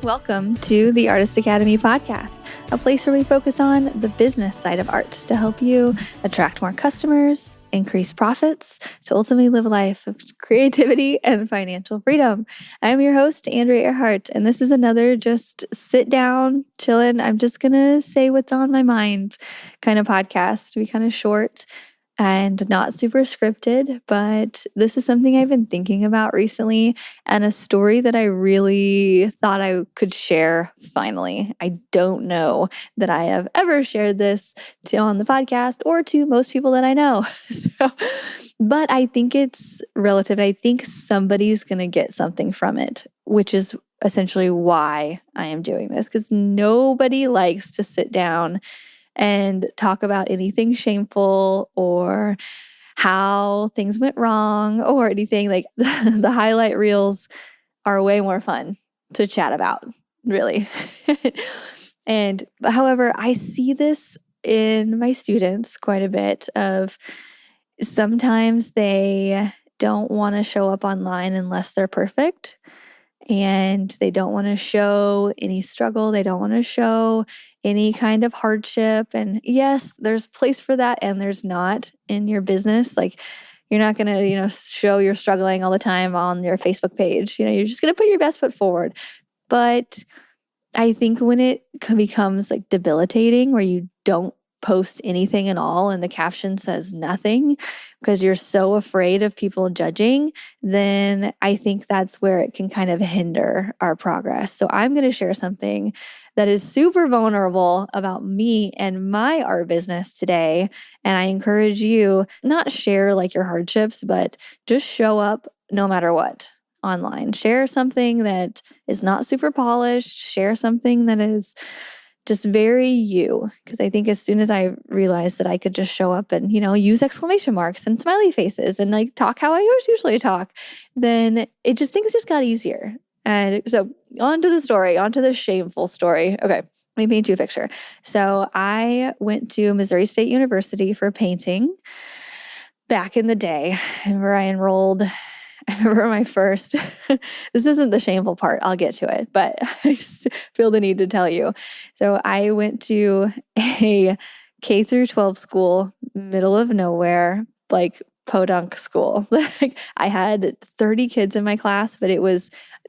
Welcome to the Artist Academy podcast, a place where we focus on the business side of art to help you attract more customers, increase profits, to ultimately live a life of creativity and financial freedom. I'm your host, Andrea Earhart, and this is another just sit down, chillin', I'm just going to say what's on my mind kind of podcast to be kind of short and not super scripted, but this is something I've been thinking about recently and a story that I really thought I could share finally. I don't know that I have ever shared this on the podcast or to most people that I know. But I think it's relative. I think somebody's going to get something from it, which is essentially why I am doing this, because nobody likes to sit down and talk about anything shameful or how things went wrong or anything. Like the highlight reels are way more fun to chat about, really. And however, I see this in my students quite a bit of sometimes they don't want to show up online unless they're perfect. And they don't want to show any struggle. They don't want to show any kind of hardship. And yes, there's place for that and there's not in your business. Like you're not going to, show you're struggling all the time on your Facebook page. You're just going to put your best foot forward. But I think when it becomes like debilitating where you don't post anything at all and the caption says nothing because you're so afraid of people judging, then I think that's where it can kind of hinder our progress. So I'm going to share something that is super vulnerable about me and my art business today. And I encourage you not share like your hardships, but just show up no matter what online. Share something that is not super polished. Share something that is just very you. Because I think as soon as I realized that I could just show up and, use exclamation marks and smiley faces and like talk how I usually talk, then things just got easier. And so on to the shameful story. Okay, let me paint you a picture. So I went to Missouri State University for painting back in the day. Where I enrolled. I remember my first, this isn't the shameful part, I'll get to it, but I just feel the need to tell you. So I went to a K through 12 school, middle of nowhere, like podunk school. Like I had 30 kids in my class, but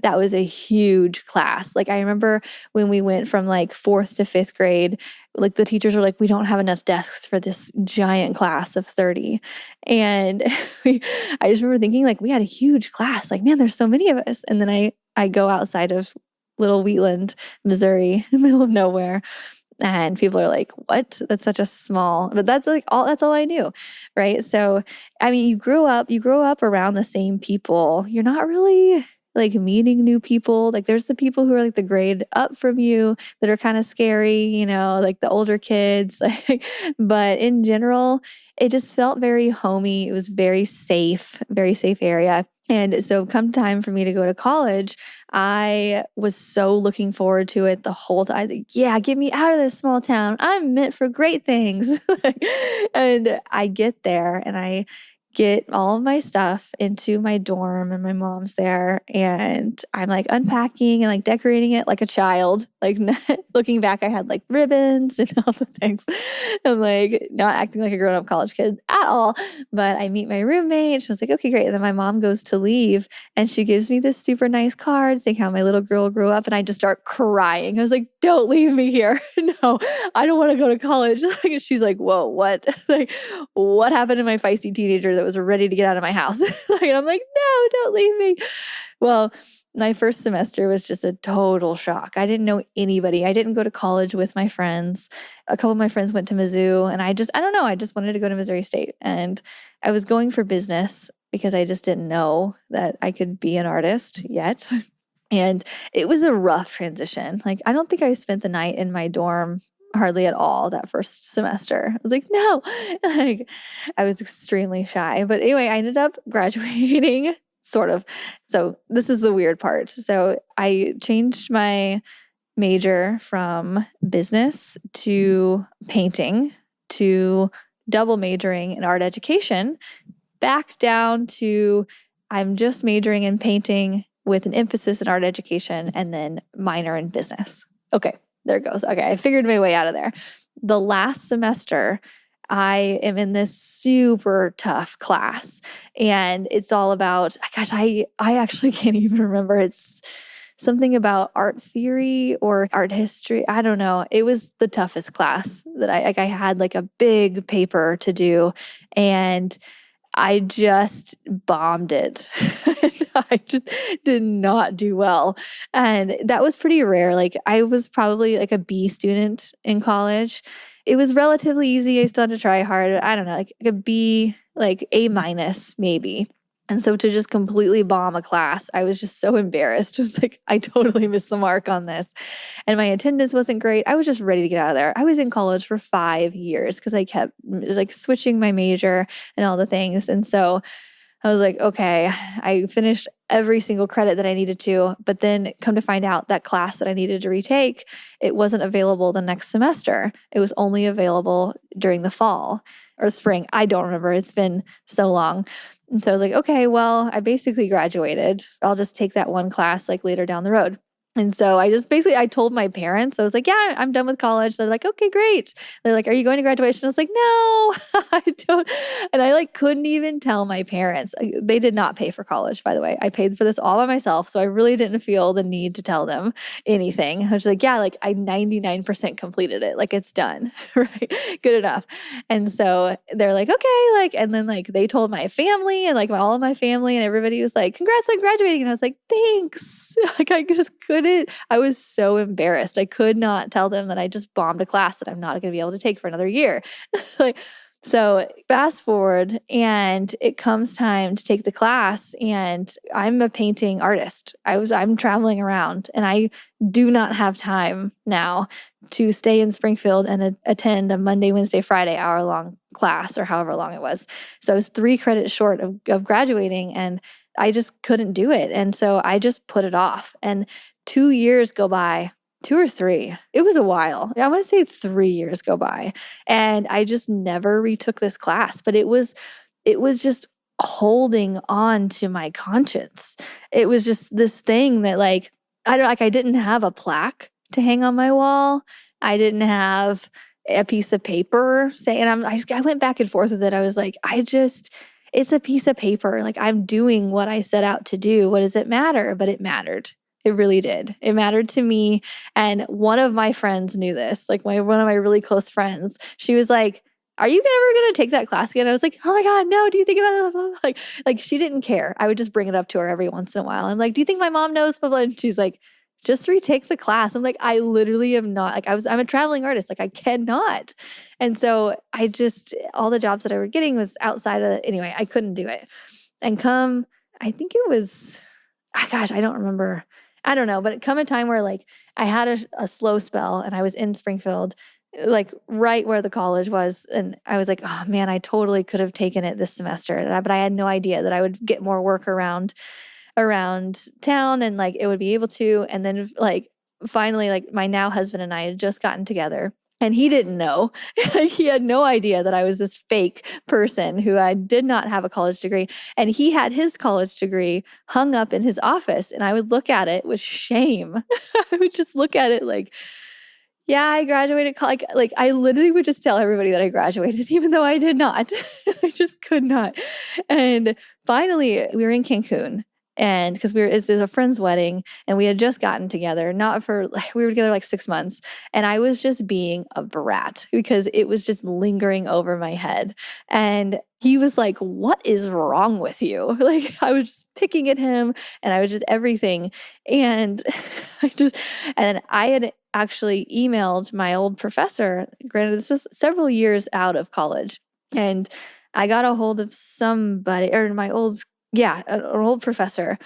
that was a huge class. Like I remember when we went from like 4th to 5th grade, like the teachers were like, we don't have enough desks for this giant class of 30. And I just remember thinking like we had a huge class, like, man, there's so many of us. And then I go outside of little Wheatland, Missouri, middle of nowhere. And people are like, what? That's such a small, but that's all I knew. Right. So, I mean, you grow up around the same people. You're not really like meeting new people. Like there's the people who are like the grade up from you that are kind of scary, like the older kids. But in general, it just felt very homey. It was very safe area. And so come time for me to go to college, I was so looking forward to it the whole time. Like, yeah, get me out of this small town. I'm meant for great things. And I get there and I get all of my stuff into my dorm and my mom's there. And I'm like unpacking and like decorating it like a child. Like looking back, I had like ribbons and all the things. I'm like not acting like a grown up college kid at all. But I meet my roommate. She was like, okay, great. And then my mom goes to leave and she gives me this super nice card saying how my little girl grew up. And I just start crying. I was like, don't leave me here. No, I don't want to go to college. She's like, whoa, what? Like, what happened to my feisty teenager that was ready to get out of my house? And I'm like, no, don't leave me. Well, my first semester was just a total shock. I didn't know anybody. I didn't go to college with my friends. A couple of my friends went to Mizzou, and I don't know. I just wanted to go to Missouri State. And I was going for business because I just didn't know that I could be an artist yet. And it was a rough transition. Like, I don't think I spent the night in my dorm hardly at all that first semester. I was like, no, like I was extremely shy. But anyway, I ended up graduating sort of. So this is the weird part. So I changed my major from business to painting to double majoring in art education, back down to I'm just majoring in painting with an emphasis in art education and then minor in business. Okay, there it goes. Okay, I figured my way out of there. The last semester, I am in this super tough class, and it's all about, gosh, I actually can't even remember. It's something about art theory or art history. I don't know. It was the toughest class that I had like a big paper to do, and I just bombed it. I just did not do well. And that was pretty rare. Like I was probably like a B student in college. It was relatively easy. I still had to try hard. I don't know, like a B, like A minus maybe. And so to just completely bomb a class, I was just so embarrassed. I was like, I totally missed the mark on this. And my attendance wasn't great. I was just ready to get out of there. I was in college for 5 years because I kept like switching my major and all the things. And so I was like, okay, I finished every single credit that I needed to, but then come to find out that class that I needed to retake, it wasn't available the next semester. It was only available during the fall or spring. I don't remember. It's been so long. And so I was like, okay, well, I basically graduated. I'll just take that one class like later down the road. And so I told my parents, I was like, yeah, I'm done with college. They're like, okay, great. They're like, are you going to graduation? I was like, no, I don't. And I like couldn't even tell my parents. They did not pay for college, by the way. I paid for this all by myself. So I really didn't feel the need to tell them anything. I was like, yeah, like I 99% completed it. Like it's done, right? Good enough. And so they're like, okay, like, and then like they told my family and like all of my family and everybody was like, congrats on graduating. And I was like, thanks. Like I just couldn't. I was so embarrassed. I could not tell them that I just bombed a class that I'm not going to be able to take for another year. Like, so fast forward and it comes time to take the class, and I'm a painting artist. I'm traveling around and I do not have time now to stay in Springfield and attend a Monday, Wednesday, Friday hour-long class or however long it was. So I was 3 credits short of graduating, and I just couldn't do it. And so I just put it off. And 2 years go by, 2 or 3. It was a while. I want to say 3 years go by. And I just never retook this class. But it was just holding on to my conscience. It was just this thing that I didn't have a plaque to hang on my wall. I didn't have a piece of paper saying, I went back and forth with it. I was like, it's a piece of paper. Like I'm doing what I set out to do. What does it matter? But it mattered. It really did. It mattered to me. And one of my friends knew this, like one of my really close friends. She was like, are you ever going to take that class again? I was like, oh my God, no. Do you think about it? Like she didn't care. I would just bring it up to her every once in a while. I'm like, do you think my mom knows? And she's like, just retake the class. I'm like, I literally am not, like I'm a traveling artist. Like I cannot. And so all the jobs that I were getting was outside of anyway, I couldn't do it. And I think it was, gosh, I don't remember. I don't know, but it come a time where like I had a slow spell and I was in Springfield, like right where the college was. And I was like, oh man, I totally could have taken it this semester. But I had no idea that I would get more work around town and like it would be able to. And then like finally, like my now husband and I had just gotten together. And he didn't know. He had no idea that I was this fake person who I did not have a college degree. And he had his college degree hung up in his office. And I would look at it with shame. I would just look at it like, yeah, I graduated college. Like I literally would just tell everybody that I graduated, even though I did not. I just could not. And finally, we were in Cancun. And because it's a friend's wedding and we had just gotten together, we were together like 6 months. And I was just being a brat because it was just lingering over my head. And he was like, what is wrong with you? Like I was just picking at him and I was just everything. And and I had actually emailed my old professor, granted this was several years out of college. And I got a hold of somebody or an old professor.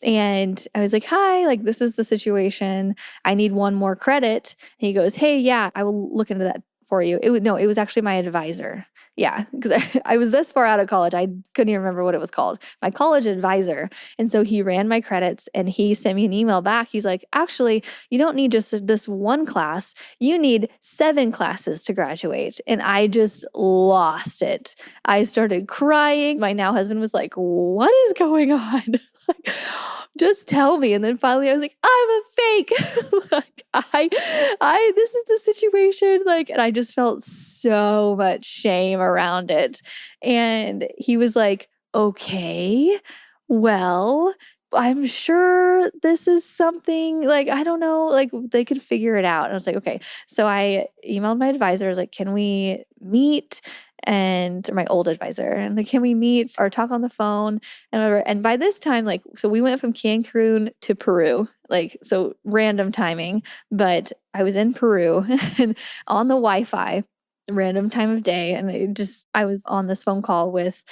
And I was like, hi, like this is the situation. I need 1 more credit. And he goes, hey, yeah, I will look into that for you. It was actually my advisor. Yeah, because I was this far out of college. I couldn't even remember what it was called. My college advisor. And so he ran my credits and he sent me an email back. He's like, actually, you don't need just this 1 class. You need 7 classes to graduate. And I just lost it. I started crying. My now husband was like, what is going on? just tell me. And then finally I was like, I'm a fake. Like this is the situation. Like, and I just felt so much shame around it. And he was like, okay, well, I'm sure this is something like, I don't know, like they could figure it out. And I was like, okay. So I emailed my advisor, like, can we meet? And my old advisor, and like, can we meet or talk on the phone and whatever. And by this time, like, so we went from Cancun to Peru, like, so random timing, but I was in Peru and on the Wi-Fi, random time of day. And I was on this phone call with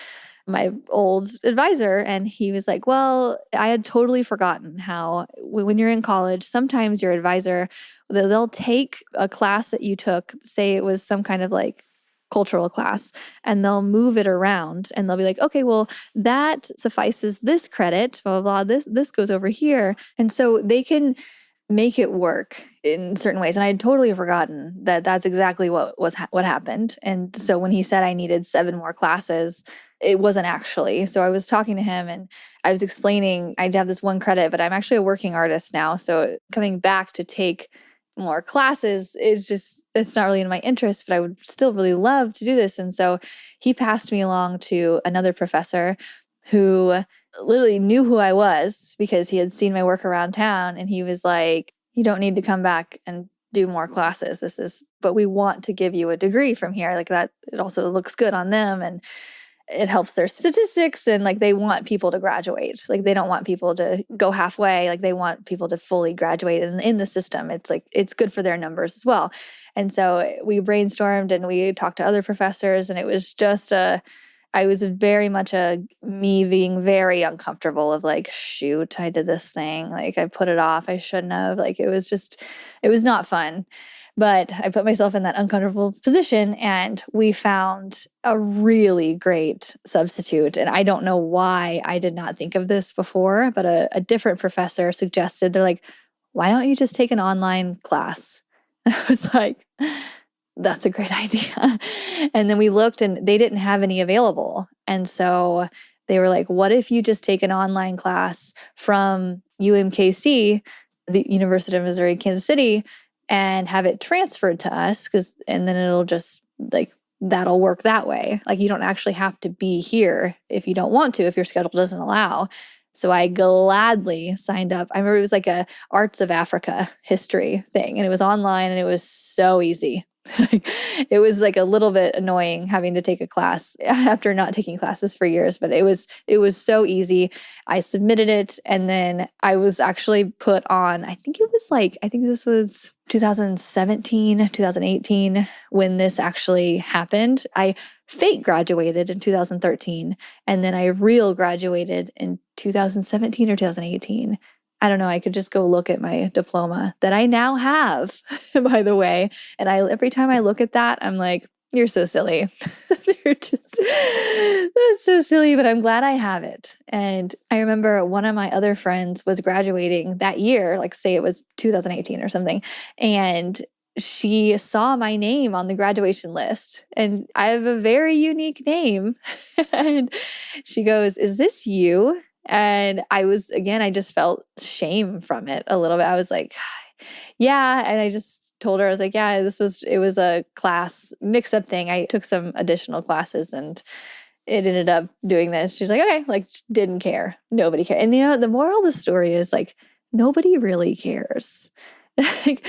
my old advisor, and he was like, well, I had totally forgotten how when you're in college, sometimes your advisor, they'll take a class that you took, say it was some kind of like cultural class, and they'll move it around and they'll be like, okay, well, that suffices this credit, blah, blah, blah, this goes over here. And so they can make it work in certain ways. And I had totally forgotten that that's exactly what happened. And so when he said I needed 7 more classes, it wasn't actually. So I was talking to him and I was explaining I'd have this 1 credit, but I'm actually a working artist now. So coming back to take more classes it's not really in my interest, but I would still really love to do this. And so he passed me along to another professor who literally knew who I was because he had seen my work around town. And he was like, you don't need to come back and do more classes. But we want to give you a degree from here. Like that, it also looks good on them. And it helps their statistics, and like they want people to graduate. Like they don't want people to go halfway. Like they want people to fully graduate in the system. It's like, it's good for their numbers as well. And so we brainstormed and we talked to other professors, and it was just I was very much me being very uncomfortable of like, shoot, I did this thing. Like I put it off. I shouldn't have. Like it was not fun. But I put myself in that uncomfortable position, and we found a really great substitute. And I don't know why I did not think of this before, but a different professor suggested, they're like, why don't you just take an online class? And I was like, that's a great idea. And then we looked and they didn't have any available. And so they were like, what if you just take an online class from UMKC, the University of Missouri, Kansas City, and have it transferred to us, and then it'll just like, that'll work that way. Like you don't actually have to be here if you don't want to, if your schedule doesn't allow. So I gladly signed up. I remember it was like a Arts of Africa history thing, and it was online, and it was so easy. It was like a little bit annoying having to take a class after not taking classes for years, but it was so easy. I submitted it, and then I was actually put on, I think this was 2017, 2018 when this actually happened. I fake graduated in 2013, and then I real graduated in 2017 or 2018. I don't know. I could just go look at my diploma that I now have, by the way. And every time I look at that, I'm like, you're so silly. That's so silly, but I'm glad I have it. And I remember one of my other friends was graduating that year, like say it was 2018 or something. And she saw my name on the graduation list, and I have a very unique name. And she goes, is this you? And I just felt shame from it a little bit. I was like, yeah. And I just told her, I was like, yeah, it was a class mix-up thing. I took some additional classes and it ended up doing this. She's like, okay, like didn't care. Nobody cared. And the moral of the story is like, nobody really cares. Like,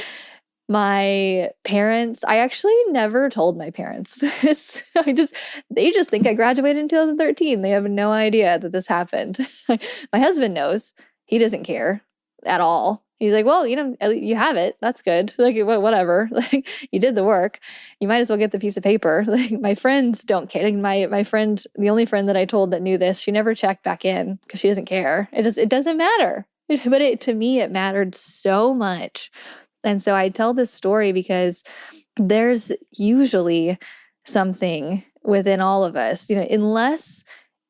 my parents, I actually never told my parents this. They just think I graduated in 2013. They have no idea that this happened. My husband knows. He doesn't care at all. He's like, well, you have it. That's good. Like, whatever. Like, you did the work. You might as well get the piece of paper. Like, my friends don't care. Like, my friend, the only friend that I told that knew this, she never checked back in because she doesn't care. It doesn't matter. But to me, it mattered so much. And so I tell this story because there's usually something within all of us, unless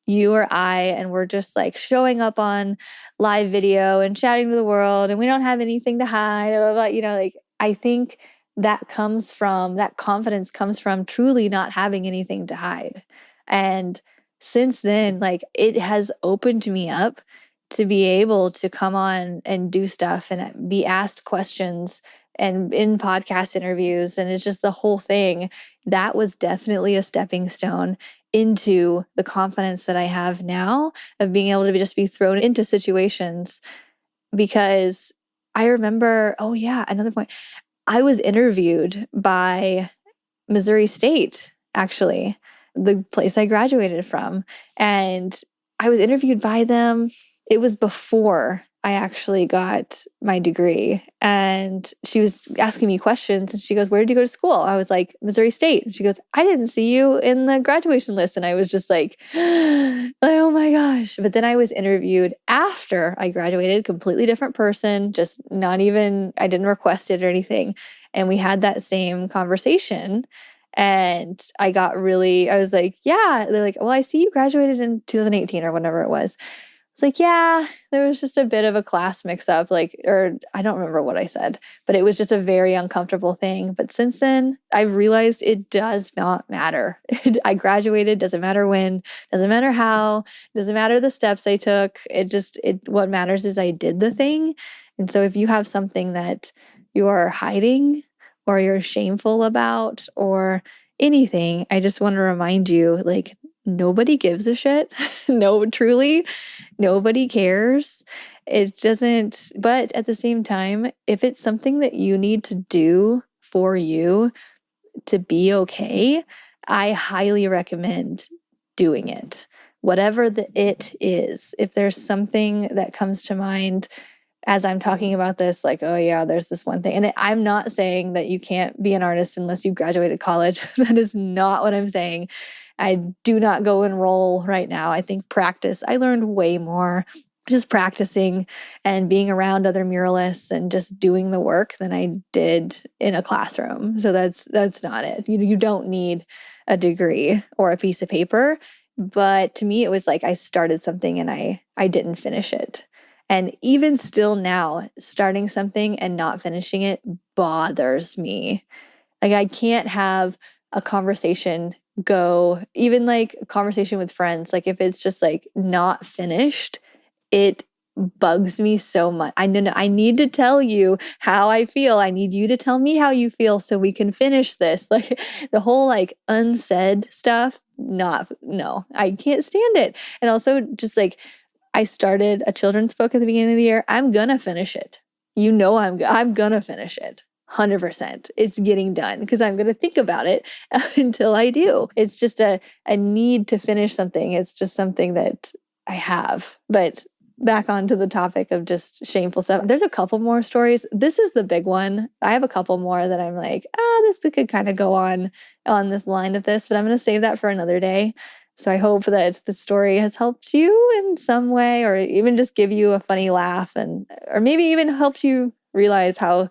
you or I, and we're just like showing up on live video and shouting to the world and we don't have anything to hide, blah, blah, blah, like I think that confidence comes from truly not having anything to hide. And since then, like it has opened me up to be able to come on and do stuff and be asked questions and in podcast interviews, and it's just the whole thing. That was definitely a stepping stone into the confidence that I have now of being able to just be thrown into situations. Because I remember, oh yeah, another point. I was interviewed by Missouri State, actually, the place I graduated from. And I was interviewed by them. It was before I actually got my degree. And she was asking me questions and she goes, "Where did you go to school?" I was like, "Missouri State." And she goes, "I didn't see you in the graduation list." And I was just like, oh my gosh. But then I was interviewed after I graduated, completely different person, just not even, I didn't request it or anything. And we had that same conversation. And I was like, yeah. They're like, "Well, I see you graduated in 2018 or whenever it was." It's like, yeah, there was just a bit of a class mix up, or I don't remember what I said, but it was just a very uncomfortable thing. But since then, I've realized it does not matter. I graduated, doesn't matter when, doesn't matter how, doesn't matter the steps I took. What matters is I did the thing. And so if you have something that you are hiding or you're shameful about or anything, I just want to remind you, like, nobody gives a shit. No, truly, nobody cares. It doesn't, but at the same time, if it's something that you need to do for you to be okay, I highly recommend doing it. Whatever it is, if there's something that comes to mind as I'm talking about this, like, oh yeah, there's this one thing. And I'm not saying that you can't be an artist unless you graduated college. That is not what I'm saying. I do not go enroll right now. I think practice. I learned way more just practicing and being around other muralists and just doing the work than I did in a classroom. So that's not it. You don't need a degree or a piece of paper. But to me, it was like I started something and I didn't finish it. And even still now, starting something and not finishing it bothers me. Like, I can't have a conversation go, even like a conversation with friends, like if it's just like not finished, it bugs me so much. I know I need to tell you how I feel. I need you to tell me how you feel so we can finish this. Like the whole like unsaid stuff, no, I can't stand it. And also just like, I started a children's book at the beginning of the year. I'm gonna finish it. You know, I'm gonna finish it. 100%. It's getting done because I'm gonna think about it until I do. It's just a need to finish something. It's just something that I have. But back onto the topic of just shameful stuff. There's a couple more stories. This is the big one. I have a couple more that I'm like, this could kind of go on this line of this, but I'm gonna save that for another day. So I hope that the story has helped you in some way, or even just give you a funny laugh, or maybe even helped you realize how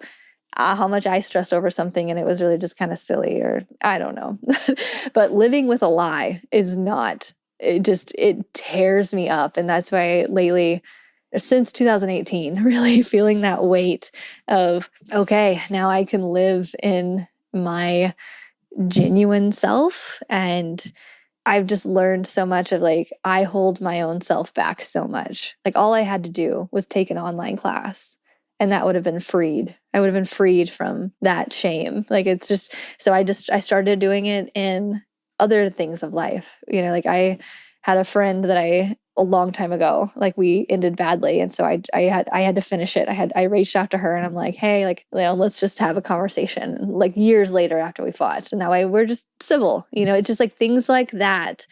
much I stressed over something and it was really just kind of silly, or I don't know. But living with a lie is not, it tears me up. And that's why lately, since 2018, really feeling that weight of, okay, now I can live in my genuine self. And I've just learned so much of like, I hold my own self back so much. Like all I had to do was take an online class and that would have been freed. I would have been freed from that shame. Like it's just, so I started doing it in other things of life. You know, like I had a friend that a long time ago, like we ended badly. And so I had to finish it. I reached out to her and I'm like, hey, like, let's just have a conversation. Like years later after we fought. And that way we're just civil, it's just like things like that.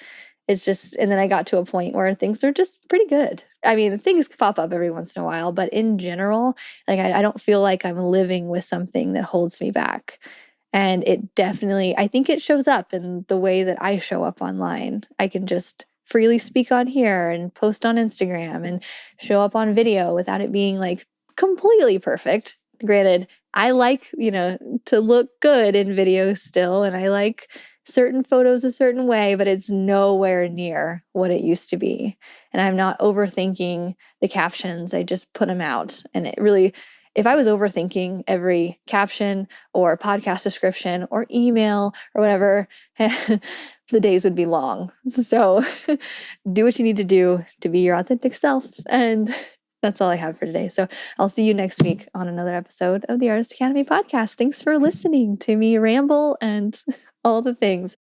It's just, and then I got to a point where things are just pretty good. I mean, things pop up every once in a while, but in general, like I don't feel like I'm living with something that holds me back. And it definitely, I think it shows up in the way that I show up online. I can just freely speak on here and post on Instagram and show up on video without it being like completely perfect. Granted, I like, to look good in videos still, and I like certain photos a certain way, but it's nowhere near what it used to be. And I'm not overthinking the captions. I just put them out. And it really, if I was overthinking every caption or podcast description or email or whatever, the days would be long. So do what you need to do to be your authentic self. And that's all I have for today. So I'll see you next week on another episode of the Artist Academy podcast. Thanks for listening to me ramble and all the things.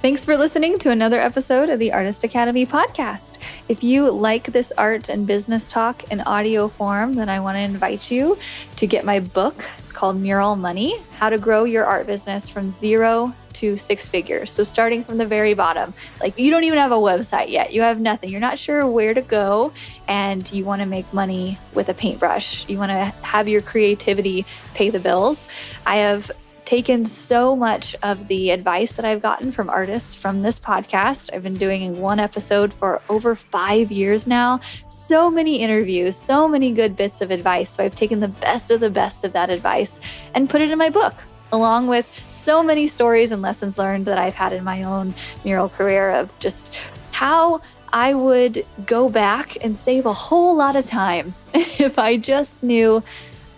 Thanks for listening to another episode of the Artist Academy podcast. If you like this art and business talk in audio form, then I want to invite you to get my book. It's called Mural Money: How to Grow Your Art Business from Zero to Six Figures. So starting from the very bottom, like you don't even have a website yet. You have nothing. You're not sure where to go, and you want to make money with a paintbrush. You want to have your creativity pay the bills. I have taken so much of the advice that I've gotten from artists from this podcast. I've been doing one episode for over 5 years now. So many interviews, so many good bits of advice. So I've taken the best of that advice and put it in my book, along with so many stories and lessons learned that I've had in my own mural career of just how I would go back and save a whole lot of time if I just knew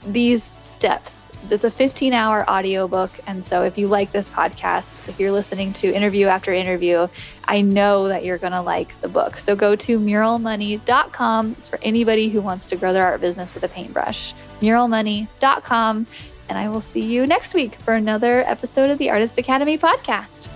these steps. This is a 15-hour audiobook. And so if you like this podcast, if you're listening to interview after interview, I know that you're going to like the book. So go to muralmoney.com. It's for anybody who wants to grow their art business with a paintbrush. Muralmoney.com. And I will see you next week for another episode of the Artist Academy podcast.